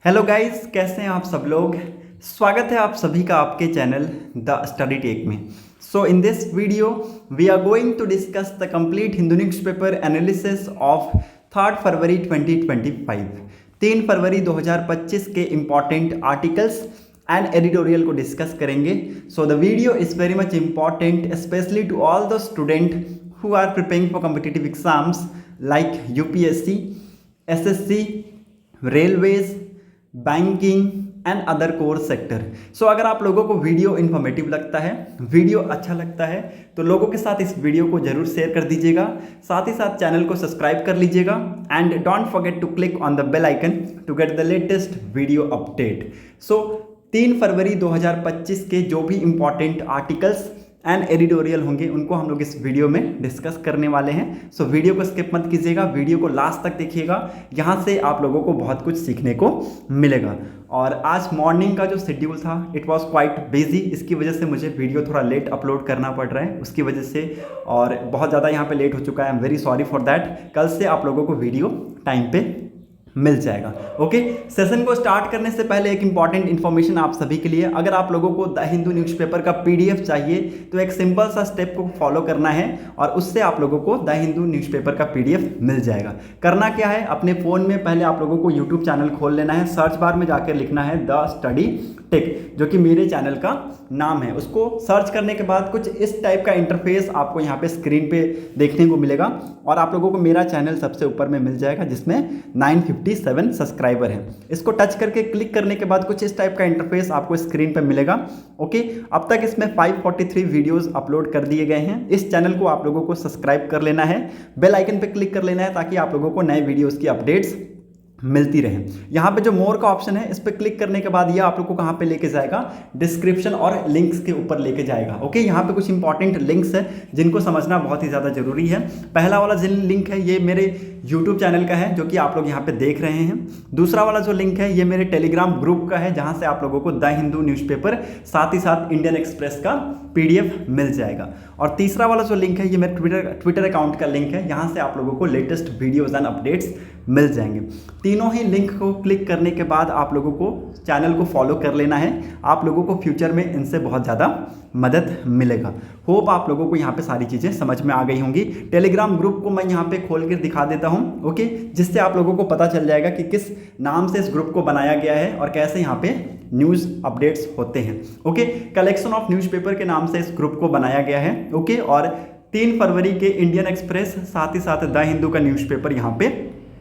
Hello guys, कैसे हैं आप सब लोग। स्वागत है आप सभी का आपके चैनल द स्टडी टेक में। So in this video we are going to discuss the complete Hindu newspaper analysis of 3 फरवरी 2025। 3 फरवरी 2025 के इम्पॉर्टेंट आर्टिकल्स एंड एडिटोरियल को डिस्कस करेंगे। So the video is very much important specially to all the student who are preparing for competitive exams like UPSC, SSC, railways, banking and other course sector. So अगर आप लोगों को video informative लगता है, video अच्छा लगता है, तो लोगों के साथ इस वीडियो को जरूर शेयर कर दीजिएगा। साथ ही साथ चैनल को सब्सक्राइब कर लीजिएगा and don't forget to click on the bell icon to get the latest video update. So 3 फरवरी 2025 के जो भी इंपॉर्टेंट आर्टिकल्स एंड एडिटोरियल होंगे उनको हम लोग इस वीडियो में डिस्कस करने वाले हैं। सो वीडियो को स्किप मत कीजिएगा, वीडियो को लास्ट तक देखिएगा, यहाँ से आप लोगों को बहुत कुछ सीखने को मिलेगा। और आज मॉर्निंग का जो शेड्यूल था इट वाज क्वाइट बिजी, इसकी वजह से मुझे वीडियो थोड़ा लेट अपलोड करना पड़ रहा है उसकी वजह से, और बहुत ज़्यादा यहाँ पे लेट हो चुका है। I am very sorry for that. कल से आप लोगों को वीडियो टाइम पे मिल जाएगा। ओके, सेशन को स्टार्ट करने से पहले एक इंपॉर्टेंट इन्फॉर्मेशन आप सभी के लिए। अगर आप लोगों को द हिंदू न्यूज़पेपर का पीडीएफ चाहिए तो एक सिंपल सा स्टेप को फॉलो करना है और उससे आप लोगों को द हिंदू न्यूज़पेपर का पीडीएफ मिल जाएगा। करना क्या है, अपने फ़ोन में पहले आप लोगों को यूट्यूब चैनल खोल लेना है, सर्च बार में जाकर लिखना है द स्टडी टेक, जो कि मेरे चैनल का नाम है। उसको सर्च करने के बाद कुछ इस टाइप का इंटरफेस आपको यहाँ पे स्क्रीन पे देखने को मिलेगा और आप लोगों को मेरा चैनल सबसे ऊपर में मिल जाएगा जिसमें 957 सब्सक्राइबर हैं। इसको टच करके क्लिक करने के बाद कुछ इस टाइप का इंटरफेस आपको स्क्रीन पे मिलेगा। ओके, अब तक इसमें 543 वीडियोस अपलोड कर दिए गए हैं। इस चैनल को आप लोगों को सब्सक्राइब कर लेना है, बेल आइकन पे क्लिक कर लेना है ताकि आप लोगों को नए वीडियोस की अपडेट्स मिलती रहे। यहाँ पे जो मोर का ऑप्शन है इस पर क्लिक करने के बाद ये आप लोग को कहाँ पे लेके जाएगा, डिस्क्रिप्शन और लिंक्स के ऊपर लेके जाएगा। ओके, यहाँ पे कुछ इंपॉर्टेंट लिंक्स है जिनको समझना बहुत ही ज़्यादा जरूरी है। पहला वाला जो लिंक है ये मेरे यूट्यूब चैनल का है जो कि आप लोग यहाँ पे देख रहे हैं। दूसरा वाला जो लिंक है ये मेरे टेलीग्राम ग्रुप का है जहाँ से आप लोगों को द हिंदू न्यूज़पेपर साथ ही साथ इंडियन एक्सप्रेस का पीडीएफ मिल जाएगा। और तीसरा वाला जो लिंक है ये मेरे ट्विटर अकाउंट का लिंक है, यहाँ से आप लोगों को लेटेस्ट वीडियोज़ एंड अपडेट्स मिल जाएंगे। तीनों ही लिंक को क्लिक करने के बाद आप लोगों को चैनल को फॉलो कर लेना है। आप लोगों को फ्यूचर में इनसे बहुत ज़्यादा मदद मिलेगा। होप आप लोगों को यहाँ पे सारी चीज़ें समझ में आ गई होंगी। टेलीग्राम ग्रुप को मैं यहाँ पे खोल कर दिखा देता हूँ, ओके, जिससे आप लोगों को पता चल जाएगा कि किस नाम से इस ग्रुप को बनाया गया है और कैसे यहाँ पे न्यूज़ अपडेट्स होते हैं। ओके, कलेक्शन ऑफ न्यूज़पेपर के नाम से इस ग्रुप को बनाया गया है। ओके, और 3 फरवरी के इंडियन एक्सप्रेस साथ ही साथ द हिंदू का न्यूज़पेपर यहाँ पे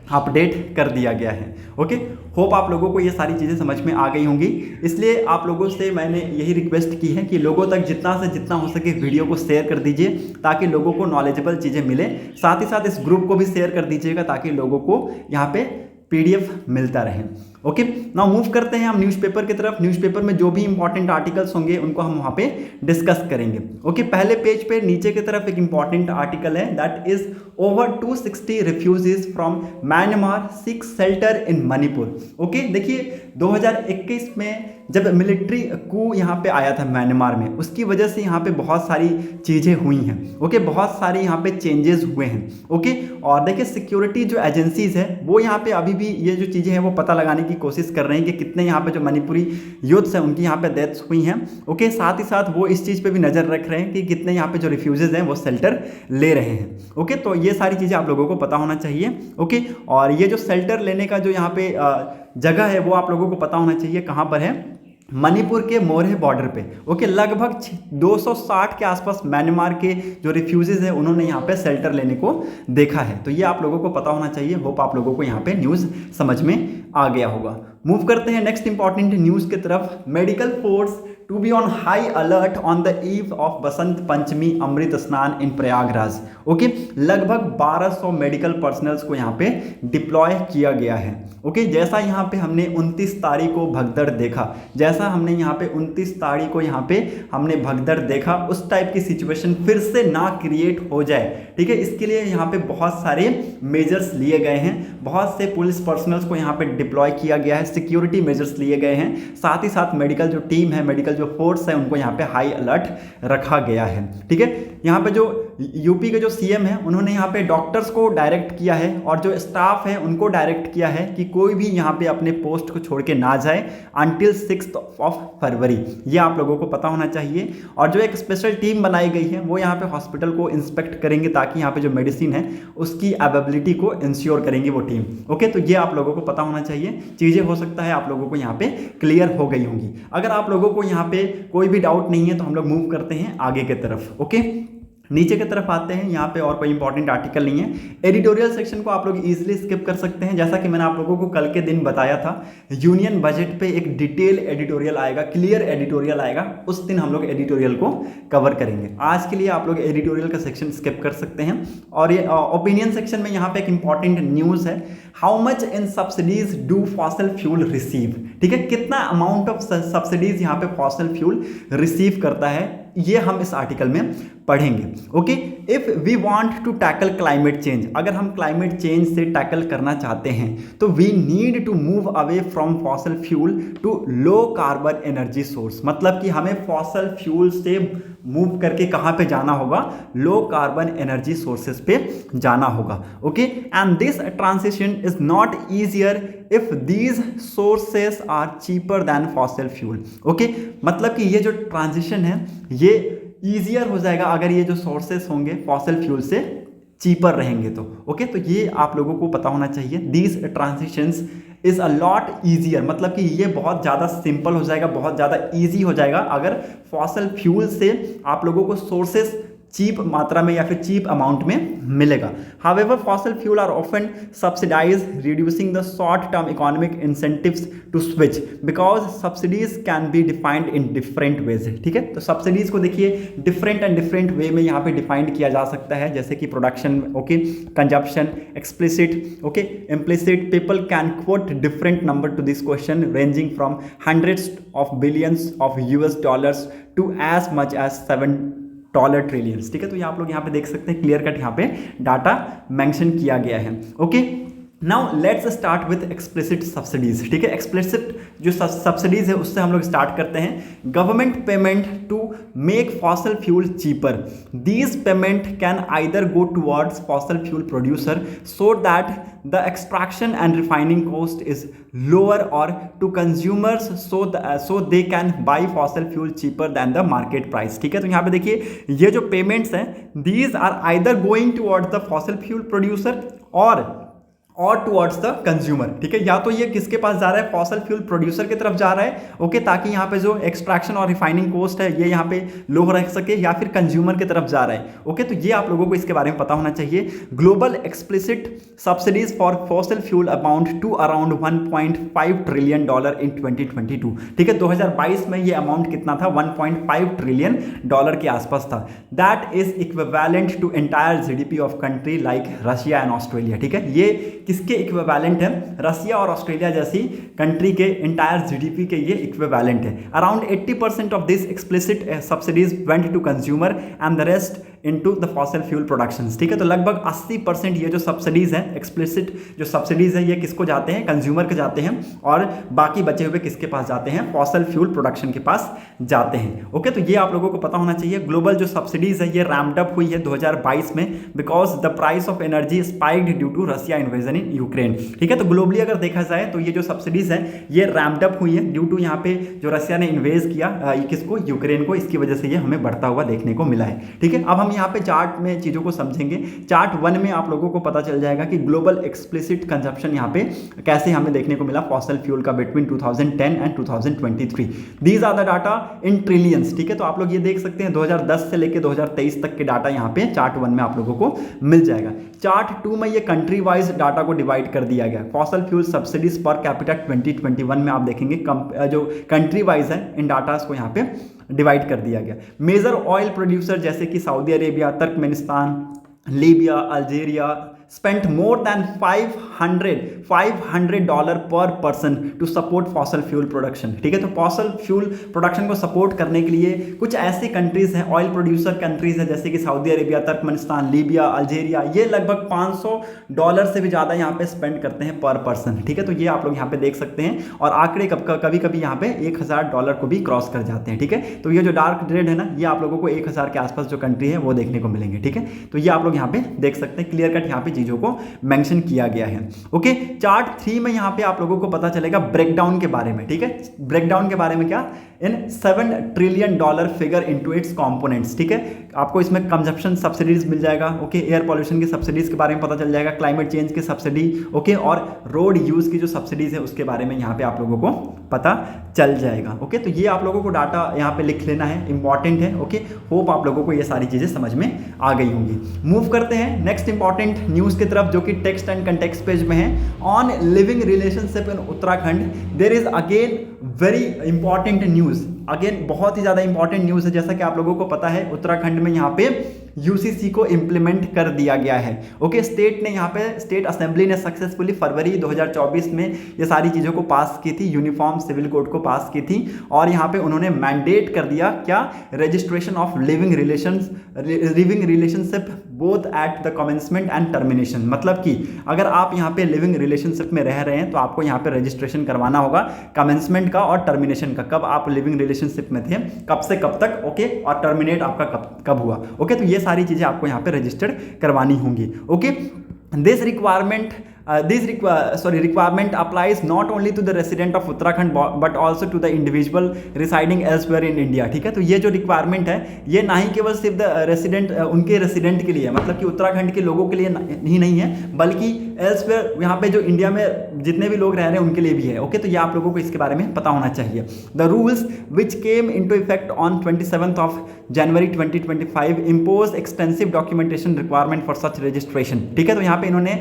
अपडेट कर दिया गया है। ओके, होप आप लोगों को ये सारी चीज़ें समझ में आ गई होंगी। इसलिए आप लोगों से मैंने यही रिक्वेस्ट की है कि लोगों तक जितना से जितना हो सके वीडियो को शेयर कर दीजिए ताकि लोगों को नॉलेजेबल चीज़ें मिले। साथ ही साथ इस ग्रुप को भी शेयर कर दीजिएगा ताकि लोगों को यहाँ पे पीडीएफ मिलता रहे। ओके, नाउ मूव करते हैं हम न्यूज़पेपर की तरफ। न्यूज़पेपर में जो भी इंपॉर्टेंट आर्टिकल्स होंगे उनको हम वहाँ पे डिस्कस करेंगे। ओके, पहले पेज पे नीचे की तरफ एक इंपॉर्टेंट आर्टिकल है that is over 260 refugees from Myanmar seek shelter in Manipur. Okay, देखिए 2021 में जब मिलिट्री कू यहाँ पे आया था म्यांमार में, उसकी वजह से यहाँ पे बहुत सारी चीज़ें हुई हैं। ओके, बहुत सारी यहाँ पे चेंजेस हुए हैं। ओके, और देखिए सिक्योरिटी जो एजेंसीज है वो यहाँ पे अभी भी ये जो चीज़ें हैं वो पता लगाने की कोशिश कर रहे हैं कि कितने यहाँ पे जो मणिपुरी यूथ्स हैं उनकी यहाँ पे डेथ्स हुई हैं। ओके, साथ ही साथ वो इस चीज़ पे भी नज़र रख रहे हैं कि कितने यहाँ पे जो रिफ्यूजेज हैं वो शेल्टर ले रहे हैं। ओके, तो ये सारी चीज़ें आप लोगों को पता होना चाहिए। ओके, और ये जो शेल्टर लेने का जो यहाँ पे जगह है वो आप लोगों को पता होना चाहिए कहाँ पर है, मणिपुर के मोरहे बॉर्डर पे। ओके, लगभग 260 के आसपास म्यांमार के जो रिफ्यूजीज हैं उन्होंने यहाँ पे शेल्टर लेने को देखा है। तो ये आप लोगों को पता होना चाहिए। होप आप लोगों को यहाँ पे न्यूज़ समझ में आ गया होगा। मूव करते हैं नेक्स्ट इंपॉर्टेंट न्यूज़ की तरफ। Medical force to be on high alert on the eve of Basant Panchami Amrit Snan in Prayagraj. Okay, लगभग 1200 मेडिकल पर्सनल्स को यहाँ पे डिप्लॉय किया गया है। ओके, जैसा यहाँ पे हमने 29 तारीख को भगदड़ देखा, जैसा हमने यहाँ पे 29 तारीख को यहाँ पे हमने भगदड़ देखा, उस टाइप की सिचुएशन फिर से ना क्रिएट हो जाए। ठीक है, इसके लिए यहाँ पे बहुत सारे मेजर्स लिए गए हैं, बहुत से पुलिस पर्सनल्स को यहाँ पे डिप्लॉय किया गया है, सिक्योरिटी मेजर्स लिए गए हैं। साथ ही साथ मेडिकल जो टीम है, मेडिकल जो फोर्स है, उनको यहाँ पे हाई अलर्ट रखा गया है। ठीक है, यहाँ पे जो यूपी के जो सीएम है उन्होंने यहाँ पे डॉक्टर्स को डायरेक्ट किया है और जो स्टाफ है उनको डायरेक्ट किया है कि कोई भी यहाँ पे अपने पोस्ट को छोड़ के ना जाए अंटिल 6 फरवरी। ये आप लोगों को पता होना चाहिए। और जो एक स्पेशल टीम बनाई गई है वो यहाँ पे हॉस्पिटल को इंस्पेक्ट करेंगे ताकि यहाँ पे जो मेडिसिन है उसकी अवेलेबिलिटी को इंश्योर करेंगी वो टीम। ओके, तो ये आप लोगों को पता होना चाहिए। चीज़ें हो सकता है आप लोगों को यहाँ पे क्लियर हो गई होंगी। अगर आप लोगों को यहाँ पे कोई भी डाउट नहीं है तो हम लोग मूव करते हैं आगे की तरफ। ओके, नीचे की तरफ आते हैं। यहाँ पे और कोई इंपॉर्टेंट आर्टिकल नहीं है। एडिटोरियल सेक्शन को आप लोग इजीली स्किप कर सकते हैं। जैसा कि मैंने आप लोगों को कल के दिन बताया था, यूनियन बजट पे एक डिटेल एडिटोरियल आएगा, क्लियर एडिटोरियल आएगा, उस दिन हम लोग एडिटोरियल को कवर करेंगे। आज के लिए आप लोग एडिटोरियल का सेक्शन स्किप कर सकते हैं। और ये ओपिनियन सेक्शन में यहाँ पे एक इंपॉर्टेंट न्यूज़ है, how much in subsidies do fossil fuel receive. ठीक है, कितना अमाउंट ऑफ सब्सिडीज यहाँ पे फॉसिल फ्यूल रिसीव करता है, ये हम इस आर्टिकल में पढ़ेंगे। Okay, if we want to tackle climate change, अगर हम क्लाइमेट चेंज से टैकल करना चाहते हैं तो we need to move away from fossil fuel to low carbon energy source. मतलब कि हमें फॉसिल फ्यूल से मूव करके कहाँ पे जाना होगा, लो कार्बन एनर्जी सोर्सेस पे जाना होगा। Okay, and this transition is not easier if these sources are cheaper than fossil fuel. Okay, मतलब कि ये जो ट्रांजिशन है ये ईजियर हो जाएगा अगर ये जो सोर्सेस होंगे फॉसिल फ्यूल से चीपर रहेंगे तो। ओके, तो ये आप लोगों को पता होना चाहिए। These transitions is a lot easier, मतलब कि ये बहुत ज़्यादा सिंपल हो जाएगा, बहुत ज़्यादा ईजी हो जाएगा अगर फॉसिल फ्यूल से आप लोगों को सोर्सेस चीप मात्रा में या फिर चीप अमाउंट में मिलेगा। However fossil fuel are often subsidise reducing the short term economic incentives to switch because subsidies can be defined in different ways. ठीक है, तो सब्सिडीज को देखिए डिफरेंट एंड डिफरेंट वे में यहाँ पे डिफाइंड किया जा सकता है, जैसे कि production, okay, consumption, explicit, okay, implicit. People can quote different number to this question ranging from hundreds of billions of US dollars to as much as $7 trillions. ठीक है, तो ये आप लोग यहाँ पे देख सकते हैं, क्लियर कट यहाँ पे डाटा मेंशन किया गया है। Okay, now let's start with explicit subsidies. ठीक है, एक्सप्लिसिट जो सब्सिडीज है उससे हम लोग स्टार्ट करते हैं। Government payment to make fossil fuel cheaper, these payment can either go towards fossil fuel producer so that the extraction and refining cost is lower और to consumers so they can buy fossil fuel cheaper than the market price. ठीक है, तो यहाँ पे देखिए ये जो payments हैं these are either going towards the fossil fuel producer और टुवर्ड्स द कंज्यूमर। ठीक है, या तो ये किसके पास जा रहा है, फॉसिल फ्यूल प्रोड्यूसर की तरफ जा रहा है, ओके, ताकि यहाँ पे जो एक्सट्रैक्शन और रिफाइनिंग कॉस्ट है ये यहाँ पे लो रह सके, या फिर कंज्यूमर की तरफ जा रहा है। ओके, तो ये आप लोगों को इसके बारे में पता होना चाहिए। Global explicit subsidies for fossil fuel amount to around $1.5 trillion in 2022। ठीक है, 2022 में ये अमाउंट कितना था, $1.5 ट्रिलियन के आसपास था। That is equivalent to entire GDP of country like Russia and Australia. ठीक है, ये किसके इक्विवेलेंट है, रसिया और ऑस्ट्रेलिया जैसी कंट्री के एंटायर जीडीपी के ये इक्विवेलेंट है। Around 80% of this explicit subsidies went to consumer and the rest into the fossil fuel productions. ठीक है, तो लगभग 80% ये जो सब्सिडीज हैं, एक्सप्लिसिट जो सब्सिडीज है, ये किसको जाते हैं, कंज्यूमर के जाते हैं, और बाकी बचे हुए किसके पास जाते हैं, फॉसिल फ्यूल प्रोडक्शन के पास जाते हैं। ओके, तो ये आप लोगों को पता होना चाहिए। ग्लोबल जो सब्सिडीज है ये रैम्प्ड अप हुई है 2022 में because the price of energy spiked due to Russia invasion in Ukraine. ठीक है, तो ग्लोबली अगर देखा जाए तो ये जो सब्सिडीज है ये रैम्प्ड अप हुई है ड्यू टू यहाँ पे जो रसिया ने इन्वेस्ट किया किसको, यूक्रेन को, इसकी वजह से ये हमें बढ़ता हुआ देखने को मिला है। ठीक है, अब हम यहाँ पे चार्ट में चीजों को समझेंगे। चार्ट 1 में आप लोगों को पता चल जाएगा कि ग्लोबल एक्सप्लिसिट कंजप्शन यहाँ पे कैसे हमें देखने को मिला फॉसिल फ्यूल का between 2010 and 2023। These are the data in trillions. ठीक है, तो आप लोग ये देख सकते हैं 2010 से लेकर 2023 तक के डाटा यहाँ पे चार्ट 1 में आप लोगों को मिल जाएगा। चार्ट 2 में ये कंट्री वाइज डाटा को डिवाइड कर दिया गया। Fossil fuel subsidies per capita 2021 में आप देखेंगे जो कंट्री वाइज है इन डाटास को यहाँ पे डिवाइड कर दिया गया। मेजर ऑयल प्रोड्यूसर जैसे कि Saudi Arabia, Turkmenistan, Libya, Algeria, spent more than $500 per person to support fossil fuel production। ठीक है, तो फॉसल फ्यूल प्रोडक्शन को सपोर्ट करने के लिए कुछ ऐसी कंट्रीज हैं, ऑयल प्रोड्यूसर कंट्रीज हैं, जैसे कि Saudi Arabia, Turkmenistan, Libya, Algeria, ये लगभग $500 से भी ज़्यादा यहाँ पे स्पेंड करते हैं पर पर्सन। ठीक है, तो ये आप लोग यहाँ पे देख सकते हैं, और आंकड़े कभी कभी यहाँ पे $1000 को भी क्रॉस कर जाते हैं। ठीक है, तो ये जो डार्क रेड है ना, ये आप लोगों को 1000 के आसपास जो कंट्री है वो देखने को मिलेंगे। ठीक है, तो ये आप लोग यहाँ पे देख सकते हैं, क्लियर कट यहाँ पे चीज़ों को मेंशन किया गया है। ओके, चार्ट 3 में यहाँ पे आप लोगों को पता चलेगा ब्रेकडाउन के बारे में। ठीक है, ब्रेकडाउन के बारे में क्या, इन $7 trillion figure into its components. ठीक है, आपको इसमें कंजप्शन सब्सिडीज मिल जाएगा। ओके, एयर पॉल्यूशन की सब्सिडीज के बारे में पता चल जाएगा, क्लाइमेट चेंज की सब्सिडी, ओके, और रोड यूज की जो सब्सिडीज है उसके बारे में यहाँ पे आप लोगों को पता चल जाएगा। ओके, तो ये आप लोगों को डाटा यहाँ पे लिख लेना है, इंपॉर्टेंट है। ओके, होप आप लोगों को ये सारी चीजें समझ में आ गई होंगी। मूव करते हैं नेक्स्ट इंपॉर्टेंट न्यूज की तरफ, जो कि टेक्स्ट एंड कंटेक्स्ट पेज में है। On living relationship in Uttarakhand there is again very important news. Again बहुत ही ज़्यादा इंपॉर्टेंट न्यूज़ है। जैसा कि आप लोगों को पता है, उत्तराखंड में यहाँ पे यूसीसी को इम्प्लीमेंट कर दिया गया है। ओके, स्टेट ने यहाँ पे स्टेट असेंबली ने सक्सेसफुली फरवरी 2024 में ये सारी चीज़ों को पास की थी, यूनिफॉर्म सिविल कोड को पास की थी, और यहाँ पे उन्होंने मैंडेट कर दिया क्या, registration of living relationship both at the commencement and termination. मतलब कि अगर आप यहाँ पे लिविंग रिलेशनशिप में रह रहे हैं तो आपको यहाँ पे रजिस्ट्रेशन करवाना होगा कमेंसमेंट का और टर्मिनेशन का, कब आप लिविंग रिलेशनशिप में थे, कब से कब तक, ओके, और टर्मिनेट आपका कब हुआ। ओके, तो ये सारी चीजें आपको यहाँ पे रजिस्टर्ड करवानी होंगी। Okay, this requirement requirement applies not only to the resident of Uttarakhand but also to the individual residing elsewhere in India। ठीक है, तो ये जो रिक्वायरमेंट है ये ना ही केवल सिर्फ द रेसिडेंट, उनके रेसिडेंट के लिए है, मतलब कि उत्तराखंड के लोगों के लिए ही नहीं है, बल्कि एल्सवेयर यहाँ पे जो इंडिया में जितने भी लोग रह रहे हैं उनके लिए भी है। ओके, तो ये आप लोगों को इसके बारे में पता होना चाहिए। The rules which came into effect on 27 January 2025 impose extensive documentation requirement for such registration. ठीक है, तो यहाँ पे इन्होंने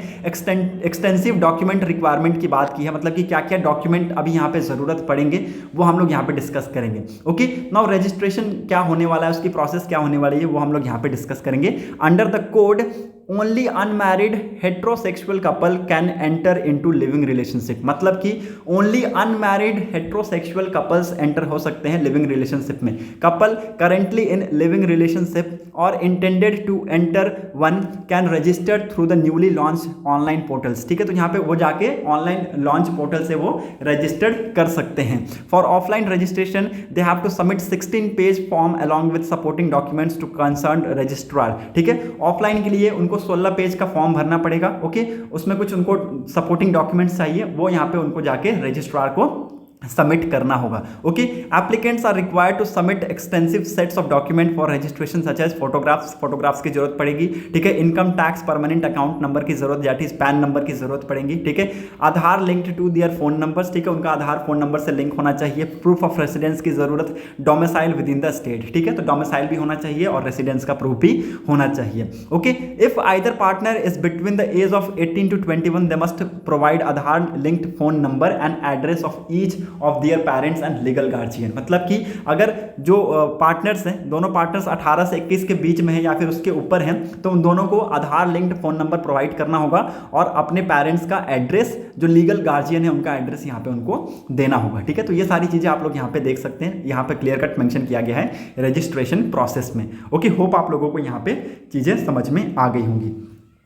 एक्सटेंसिव डॉक्यूमेंट रिक्वायरमेंट की बात की है, मतलब कि क्या क्या डॉक्यूमेंट अभी यहाँ पे जरूरत पड़ेंगे वो हम लोग यहाँ पे डिस्कस करेंगे। ओके, नाउ रजिस्ट्रेशन क्या होने वाला है, उसकी प्रोसेस क्या होने वाली है, वो हम लोग यहाँ पे डिस्कस करेंगे। Under the code only unmarried heterosexual couple can enter into living relationship, मतलब कि only unmarried heterosexual couples enter हो सकते हैं लिविंग रिलेशनशिप में। Couple currently in living relationship और intended to enter one can registered through the newly launch online portals. ठीक है, तो यहाँ पे वो जाके ऑनलाइन लॉन्च पोर्टल से वो रजिस्टर्ड कर सकते हैं। For offline registration they have to submit 16 page form along with supporting documents to concern registrar. ठीक है, ऑफलाइन के लिए उनको 16 पेज का फॉर्म भरना पड़ेगा। ओके, उसमें कुछ उनको सपोर्टिंग डॉक्यूमेंट्स चाहिए, वो यहाँ पे उनको जाके रजिस्ट्रार को सबमिट करना होगा। Okay, applicants are required to submit extensive sets of document for registration such as photographs की जरूरत पड़ेगी। ठीक है, income tax permanent account number की जरूरत, दैट इज पैन नंबर की जरूरत पड़ेगी। ठीक है, Aadhaar linked to their phone numbers. ठीक है, उनका आधार फोन नंबर से लिंक होना चाहिए। प्रूफ ऑफ रेसिडेंस की जरूरत, domicile within the state. ठीक है, तो डोमिसाइल भी होना चाहिए और रेसिडेंस का प्रूफ भी होना चाहिए। Okay, if either partner is between the age of 18 to 21 they must provide Aadhaar linked phone number and address of each of their parents and legal guardian. मतलब कि अगर जो पार्टनर्स हैं, दोनों पार्टनर्स 18 से 21 के बीच में है या फिर उसके ऊपर हैं, तो उन दोनों को आधार लिंक्ड फोन नंबर प्रोवाइड करना होगा और अपने पेरेंट्स का एड्रेस, जो लीगल गार्जियन है उनका एड्रेस यहाँ पे उनको देना होगा। ठीक है, तो ये सारी चीजें आप लोग यहाँ पे देख सकते हैं, यहाँ पे क्लियर कट मेंशन किया गया है रजिस्ट्रेशन प्रोसेस में। ओके, होप आप लोगों को यहाँ पे चीजें समझ में आ गई होंगी।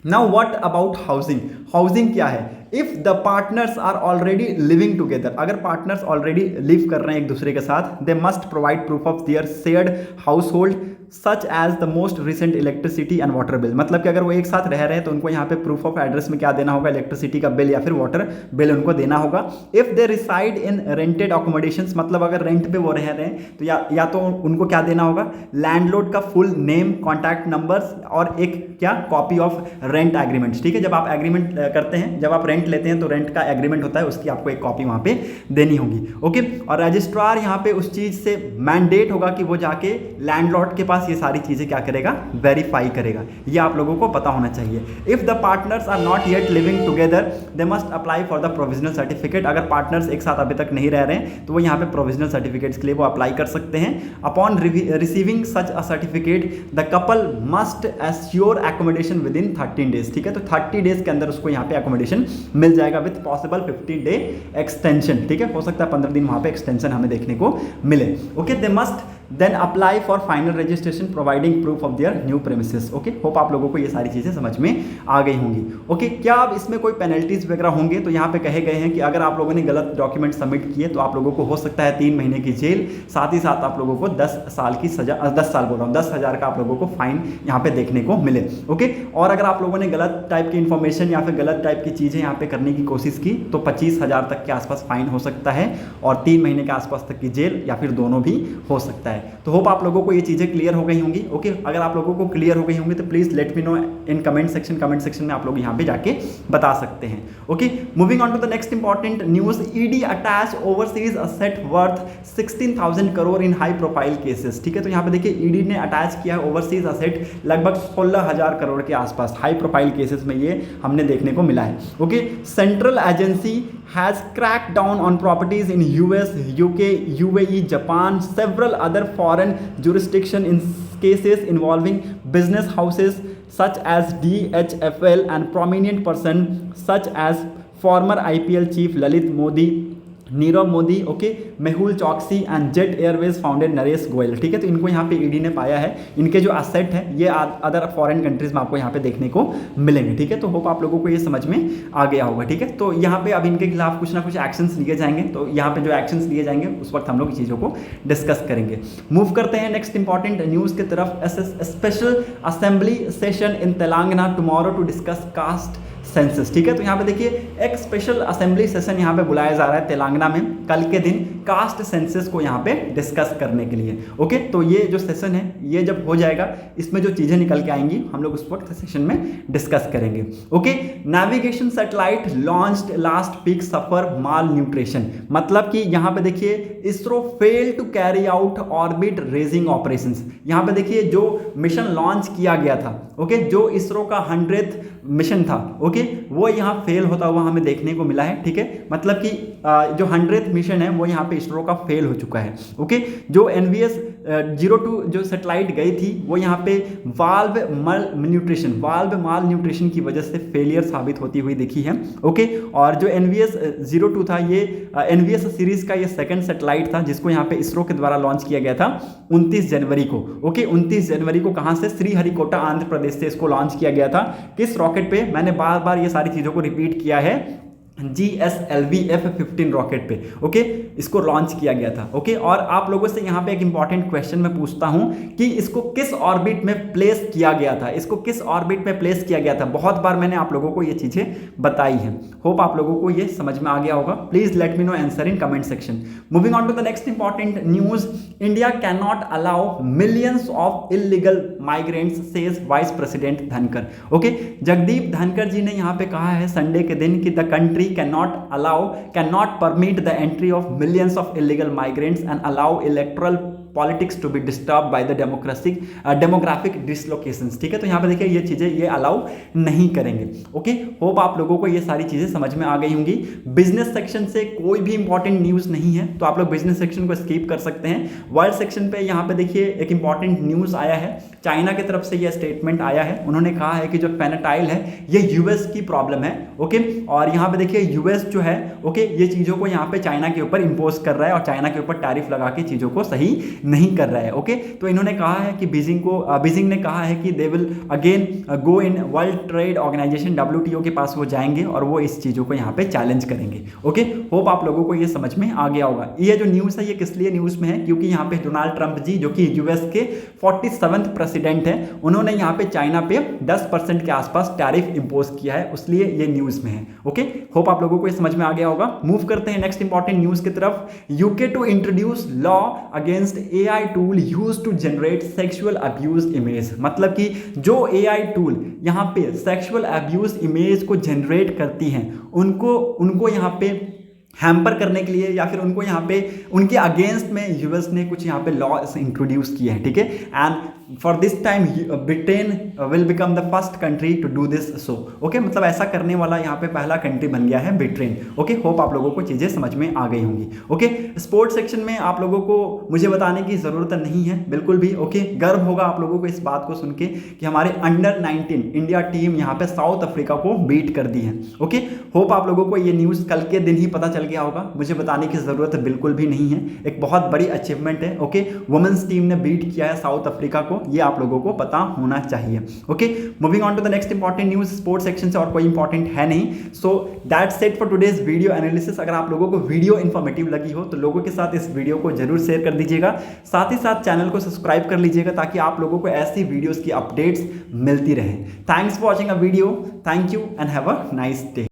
Now what about housing? Housing क्या है? If the partners are already living together, अगर पार्टनर्स ऑलरेडी लिव कर रहे हैं एक दूसरे के साथ, they must provide proof of their shared household such as the most recent electricity and water bill. मतलब कि अगर वो एक साथ रह रहे हैं तो उनको यहाँ पे प्रूफ ऑफ एड्रेस में क्या देना होगा, इलेक्ट्रिसिटी का बिल या फिर वाटर बिल उनको देना होगा। If they reside in rented accommodations, मतलब अगर रेंट पे वो रह रहे हैं तो या तो उनको क्या देना होगा, लैंडलॉर्ड का फुल नेम, कॉन्टैक्ट नंबर्स और एक क्या कॉपी ऑफ रेंट एग्रीमेंट। ठीक है, जब आप एग्रीमेंट करते हैं, जब आप रेंट लेते हैं तो रेंट का एग्रीमेंट होता है, उसकी आपको एक कॉपी वहां पे देनी होगी। ओके, और रजिस्ट्रार यहाँ पे उस चीज से मैंडेट होगा कि वो जाके लैंडलॉर्ड के पास पास ये सारी चीज़ें क्या करेगा, वेरीफाई करेगा। ये आप लोगों को पता होना चाहिए। If the partners are not yet living together they must apply for the provisional certificate. अगर पार्टनर्स एक साथ अभी तक नहीं रह रहे हैं तो वो यहाँ पे प्रोविजनल सर्टिफिकेट्स के लिए वो अप्लाई कर सकते हैं। Upon receiving such a certificate the couple must assure accommodation with in 13 days. ठीक है, तो 30 डेज के अंदर उसको यहाँ पे एकोमोडेशन मिल जाएगा विथ पॉसिबल 15 डे एक्सटेंशन। ठीक है, हो सकता है 15 दिन वहाँ पे एक्सटेंशन हमें देखने को मिले। Okay, they must then apply for final registration providing proof of their new premises. Okay, hope आप लोगों को ये सारी चीज़ें समझ में आ गई होंगी। ओके, क्या अब इसमें कोई पेनल्टीज वगैरह होंगे? तो यहाँ पे कहे गए हैं कि अगर आप लोगों ने गलत डॉक्यूमेंट सबमिट किए तो आप लोगों को हो सकता है 3 महीने की जेल, साथ ही साथ आप लोगों को 10 साल की सजा, 10 साल बोल रहा हूँ, 10,000 का आप लोगों को फाइन यहाँ पे देखने को मिले। ओके, और अगर आप लोगों ने गलत टाइप की इन्फॉर्मेशन या फिर गलत टाइप की चीज़ें यहाँ पे करने की कोशिश की तो 25,000 तक के आसपास फाइन हो सकता है और 3 महीने के आसपास तक की जेल या फिर दोनों भी हो सकता है। तो होप आप लोगों को ये चीज़ें क्लियर हो गई होंगी। ओके, अगर आप लोगों को क्लियर हो गई होंगी तो please let me know in comment section में आप लोग यहाँ पे जाके बता सकते हैं। Okay, moving on to the next important news, ED attach overseas asset worth 16,000 crore in high profile cases. ठीक है, तो यहाँ पे देखिए ईडी ने अटैच किया है ओवरसीज असेट लगभग 16,000 करोड़ के आसपास हाई प्रोफाइल केसेस में ये हमने देखने को मिला है। Okay, central agency has cracked down on properties in US, UK, UAE, Japan, several other foreign jurisdiction in cases involving business houses such as DHFL and prominent person such as former IPL chief Lalit Modi, Nirav Modi, okay, Mehul Choksi and jet airways founder Naresh Goyal. ठीक है, तो इनको यहाँ पे ED ने पाया है। इनके जो असेट है ये अदर फॉरेन कंट्रीज में आपको यहाँ पे देखने को मिलेंगे। ठीक है, तो होप आप लोगों को ये समझ में आ गया होगा। ठीक है, तो यहाँ पे अब इनके खिलाफ कुछ ना कुछ एक्शंस लिए जाएंगे, तो यहाँ पे जो एक्शंस लिए जाएंगे उस वक्त हम लोग चीज़ों को डिस्कस करेंगे। मूव करते हैं नेक्स्ट इंपॉर्टेंट न्यूज़ की तरफ। Special assembly session in Telangana tomorrow to discuss caste census. ठीक है, तो यहाँ पे देखिए एक स्पेशल असेंबली सेशन यहाँ पे बुलाया जा रहा है तेलंगाना में कल के दिन कास्ट सेंसस को यहाँ पे डिस्कस करने के लिए। ओके, तो ये जो सेशन है ये जब हो जाएगा इसमें जो चीज़ें निकल के आएंगी हम लोग उस वक्त सेशन में डिस्कस करेंगे। Okay, navigation satellite launched last week suffer malnutrition. मतलब कि यहाँ पे देखिए ISRO fail to carry out orbit raising operations. यहाँ पे देखिए जो मिशन लॉन्च किया गया था, ओके, जो इसरो का 100th मिशन था, ओके, वो यहाँ फेल होता हुआ हमें देखने को मिला है। ठीक है, मतलब कि जो 100th मिशन है वो यहाँ पे इसरो का फेल हो चुका है। ओके, जो NVS 02 जो सैटेलाइट गई थी वो यहाँ पे वाल्व माल न्यूट्रिशन की वजह से फेलियर साबित होती हुई दिखी है। ओके, और जो NVS 02 था ये NVS सीरीज का ये सेकंड सैटेलाइट था जिसको यहाँ पे इसरो के द्वारा लॉन्च किया गया था 29 जनवरी को। ओके, 29 जनवरी को कहाँ से? श्रीहरिकोटा आंध्र प्रदेश से इसको लॉन्च किया गया था। किस रॉकेट पे? मैंने बार बार ये सारी चीज़ों को रिपीट किया है, GSLV F-15 रॉकेट पे। ओके, इसको लॉन्च किया गया था। ओके, और आप लोगों से यहाँ पे एक इंपॉर्टेंट क्वेश्चन मैं पूछता हूँ कि इसको किस ऑर्बिट में प्लेस किया गया था, इसको किस ऑर्बिट में प्लेस किया गया था। बहुत बार मैंने आप लोगों को ये चीज़ें बताई हैं। होप आप लोगों को ये समझ में आ गया होगा। Please let me know answer in comment section. Moving on to the next important news, India can not allow millions of illegal migrants says vice president Dhankhar. Okay, Jagdeep Dhankhar ji ने यहाँ पे कहा है संडे के दिन कि the country cannot permit the entry of millions of illegal migrants and allow electoral politics to be disturb by the demographic dislocations. ठीक है, तो यहाँ पे देखिए ये चीज़ें ये अलाउ नहीं करेंगे। ओके, होप आप लोगों को ये सारी चीज़ें समझ में आ गई होंगी। बिजनेस सेक्शन से कोई भी इंपॉर्टेंट न्यूज़ नहीं है तो आप लोग बिजनेस सेक्शन को स्किप कर सकते हैं। वर्ल्ड सेक्शन पे यहाँ पे देखिए एक इंपॉर्टेंट न्यूज़ आया है, चाइना की तरफ से यह स्टेटमेंट आया है। उन्होंने कहा है कि जो फेनाटाइल है ये यूएस की प्रॉब्लम है। ओके, और यहाँ पे देखिए यूएस जो है, ओके, ये चीज़ों को यहाँ पे चाइना के ऊपर इम्पोज कर रहा है और चाइना के ऊपर टैरिफ लगा के चीज़ों को सही नहीं कर रहा है। ओके, तो इन्होंने कहा है कि बीजिंग ने कहा है कि they will again go in World Trade Organization WTO के पास वो जाएंगे और वो इस चीज़ों को यहाँ पे चैलेंज करेंगे। ओके, होप आप लोगों को ये समझ में आ गया होगा। ये जो न्यूज़ है ये किस लिए न्यूज़ में है? क्योंकि यहाँ पे डोनाल्ड ट्रंप जी जो कि यूएस के 47th प्रेसिडेंट हैं, उन्होंने यहाँ पे चाइना पे 10% के आसपास टैरिफ इम्पोज किया है, इसलिए ये न्यूज़ में है। ओके, होप आप लोगों को ये समझ में आ गया होगा। मूव करते हैं नेक्स्ट इंपॉर्टेंट न्यूज़ की तरफ। UK to introduce law against AI tool use to generate sexual abuse image. मतलब कि जो AI टूल यहाँ पे सेक्सुअल अब्यूज इमेज को जनरेट करती हैं उनको यहाँ पे हैम्पर करने के लिए या फिर उनको यहाँ पे उनके अगेंस्ट में यूएस ने कुछ यहाँ पे लॉ इंट्रोड्यूस किए हैं, ठीक है। And for this time Britain will become the first country to do this so, okay, मतलब ऐसा करने वाला यहाँ पे पहला कंट्री बन गया है ब्रिटेन, ओके। होप आप लोगों को चीज़ें समझ में आ गई होंगी, ओके। स्पोर्ट्स सेक्शन में आप लोगों को मुझे बताने की ज़रूरत नहीं है बिल्कुल भी, ओके। गर्व होगा आप लोगों को इस बात को सुन के कि हमारे अंडर 19 इंडिया टीम यहाँ पे साउथ अफ्रीका को बीट कर दी है, ओके। होप आप लोगों को ये न्यूज़ कल के दिन ही पता चल गया होगा, मुझे बताने की ज़रूरत बिल्कुल भी नहीं है। एक बहुत बड़ी अचीवमेंट है, ओके। वुमेन्स टीम ने बीट किया है साउथ अफ्रीका को, ये आप लोगों को पता होना चाहिए, okay. Moving on to the next important news, sports section से और कोई इंपॉर्टेंट है नहीं। So that's it for today's video analysis. अगर आप लोगों को वीडियो इन्फॉर्मेटिव लगी हो तो लोगों के साथ इस वीडियो को जरूर शेयर कर दीजिएगा, साथ ही साथ चैनल को सब्सक्राइब कर लीजिएगा ताकि आप लोगों को ऐसी वीडियोज़ की अपडेट्स मिलती रहे। Thanks for watching a video, thank you and have a nice day.